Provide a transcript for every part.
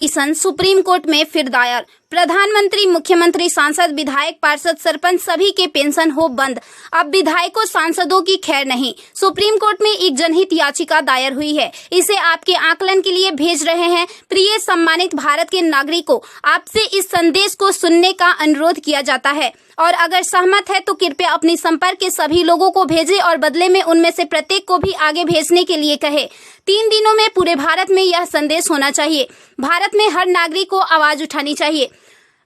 Petition supreme court में फिर दायर। प्रधानमंत्री, मुख्यमंत्री, सांसद, विधायक, पार्षद, सरपंच सभी के पेंशन हो बंद। अब विधायकों, सांसदों की खैर नहीं। सुप्रीम कोर्ट में एक जनहित याचिका दायर हुई है। इसे आपके आकलन के लिए भेज रहे हैं। प्रिय सम्मानित भारत के नागरिकों, आपसे इस संदेश को सुनने का अनुरोध किया जाता है और अगर सहमत है तो कृपया अपनी संपर्क के सभी लोगों को भेजें और बदले में उनमें से प्रत्येक को भी आगे भेजने के लिए कहे। 3 दिनों में पूरे भारत में यह संदेश होना चाहिए। भारत में हर नागरिक को आवाज उठानी चाहिए।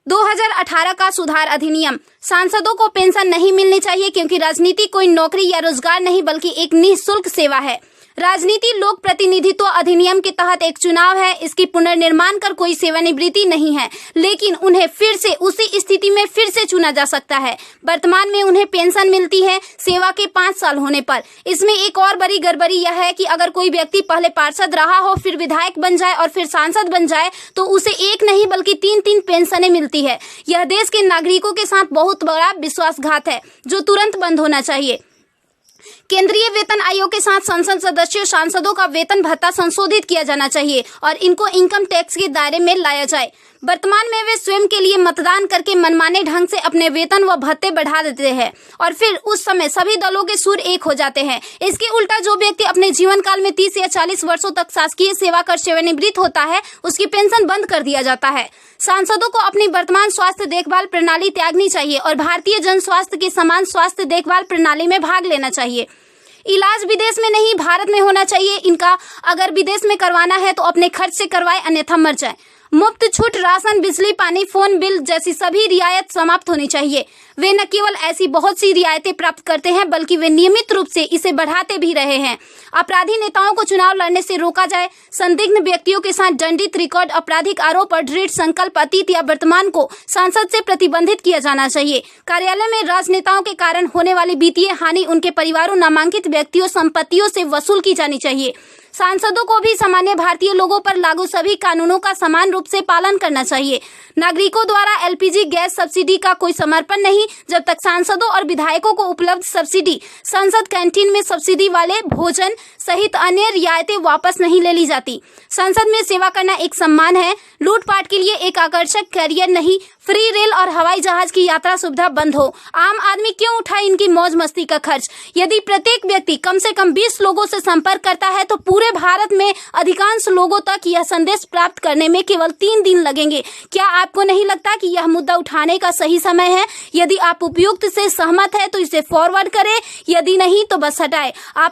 2018 का सुधार अधिनियम। सांसदों को पेंशन नहीं मिलनी चाहिए क्योंकि राजनीति कोई नौकरी या रोजगार नहीं बल्कि एक निःशुल्क सेवा है। राजनीति लोक प्रतिनिधित्व अधिनियम के तहत एक चुनाव है। इसकी पुनर्निर्माण कर कोई सेवानिवृत्ति नहीं है, लेकिन उन्हें फिर से उसी स्थिति में फिर से चुना जा सकता है। वर्तमान में उन्हें पेंशन मिलती है सेवा के 5 साल होने पर। इसमें एक और बड़ी गड़बड़ी यह है कि अगर कोई व्यक्ति पहले पार्षद रहा हो, फिर विधायक बन जाए और फिर सांसद बन जाए तो उसे एक नहीं बल्कि 3-3 पेंशनें मिलती है। यह देश के नागरिकों के साथ बहुत बड़ा विश्वासघात है जो तुरंत बंद होना चाहिए। केंद्रीय वेतन आयोग के साथ संसद सदस्यों, सांसदों का वेतन भत्ता संशोधित किया जाना चाहिए और इनको इनकम टैक्स के दायरे में लाया जाए। वर्तमान में वे स्वयं के लिए मतदान करके मनमाने ढंग से अपने वेतन व भत्ते बढ़ा देते हैं और फिर उस समय सभी दलों के सुर एक हो जाते हैं। इसके उल्टा जो व्यक्ति अपने जीवन काल में 30 या 40 वर्षों तक शासकीय सेवा कर सेवानिवृत्त होता है, उसकी पेंशन बंद कर दिया जाता है। सांसदों को अपनी वर्तमान स्वास्थ्य देखभाल प्रणाली त्यागनी चाहिए और भारतीय जन स्वास्थ्य की समान स्वास्थ्य देखभाल प्रणाली में भाग लेना चाहिए। इलाज विदेश में नहीं, भारत में होना चाहिए इनका। अगर विदेश में करवाना है तो अपने खर्च से करवाए, अन्यथा मर जाए। मुफ्त छूट राशन, बिजली, पानी, फोन बिल जैसी सभी रियायत समाप्त होनी चाहिए। वे न केवल ऐसी बहुत सी रियायतें प्राप्त करते हैं बल्कि वे नियमित रूप से इसे बढ़ाते भी रहे हैं। अपराधी नेताओं को चुनाव लड़ने से रोका जाए। संदिग्ध व्यक्तियों के साथ दंडित रिकॉर्ड, आपराधिक आरोप और दृढ़ संकल्प अतीत या वर्तमान को संसद से प्रतिबंधित किया जाना चाहिए। कार्यालय में राजनेताओं के कारण होने वाली वित्तीय हानि उनके परिवारों, नामांकित व्यक्तियों, संपत्तियों से वसूल की जानी चाहिए। सांसदों को भी सामान्य भारतीय लोगों पर लागू सभी कानूनों का समान रूप से पालन करना चाहिए। नागरिकों द्वारा एलपीजी गैस सब्सिडी का कोई समर्पण नहीं जब तक सांसदों और विधायकों को उपलब्ध सब्सिडी, संसद कैंटीन में सब्सिडी वाले भोजन सहित अन्य रियायतें वापस नहीं ले ली जाती। संसद में सेवा करना एक सम्मान है, लूटपाट के लिए एक आकर्षक करियर नहीं। फ्री रेल और हवाई जहाज की यात्रा सुविधा बंद हो। आम आदमी क्यों उठाए इनकी मौज मस्ती का खर्च? यदि प्रत्येक व्यक्ति कम से कम 20 लोगों से संपर्क करता है तो पूरे भारत में अधिकांश लोगों तक यह संदेश प्राप्त करने में केवल 3 दिन लगेंगे। क्या आपको नहीं लगता कि यह मुद्दा उठाने का सही समय है? यदि आप उपयुक्त से सहमत है तो इसे फॉरवर्ड करें, यदि नहीं तो बस हटाएं। आप